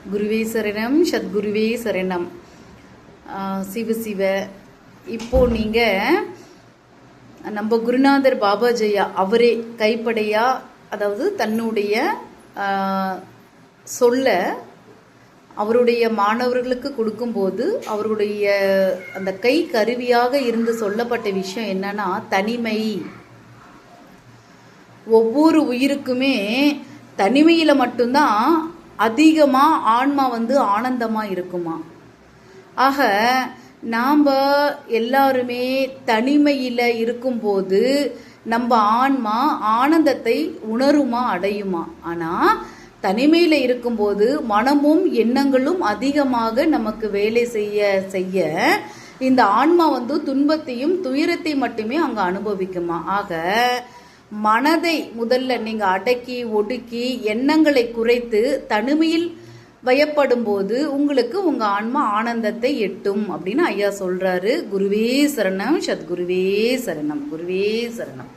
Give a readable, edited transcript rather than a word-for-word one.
குருவே சரணம், சத்குருவே சரணம். சிவ சிவ. இப்போ நீங்கள் நம்ம குருநாதர் பாபாஜையா அவரே கைப்படையா, அதாவது தன்னுடைய சொல்ல அவருடைய மாணவர்களுக்கு கொடுக்கும்போது அவருடைய அந்த கை கருவியாக இருந்து சொல்லப்பட்ட விஷயம் என்னன்னா தனிமை. ஒவ்வொரு உயிருக்குமே தனிமையில் மட்டும்தான் அதிகமாக ஆன்மா ஆனந்தமாக இருக்குமா. ஆக நாம் எல்லாருமே தனிமையில் இருக்கும்போது நம்ம ஆன்மா ஆனந்தத்தை உணருமா, அடையுமா. ஆனால் தனிமையில் இருக்கும்போது மனமும் எண்ணங்களும் அதிகமாக நமக்கு வேலை செய்ய செய்ய இந்த ஆன்மா துன்பத்தையும் துயரத்தை மட்டுமே அங்கே அனுபவிக்குமா. ஆக மனதை முதல்ல நீங்கள் அடக்கி ஒடுக்கி எண்ணங்களை குறைத்து தனிமையில் வயப்படும் போது உங்களுக்கு உங்கள் ஆன்மா ஆனந்தத்தை எட்டும் அப்படின்னு ஐயா சொல்கிறாரு. குருவே சரணம், சத்குருவே சரணம், குருவே சரணம்.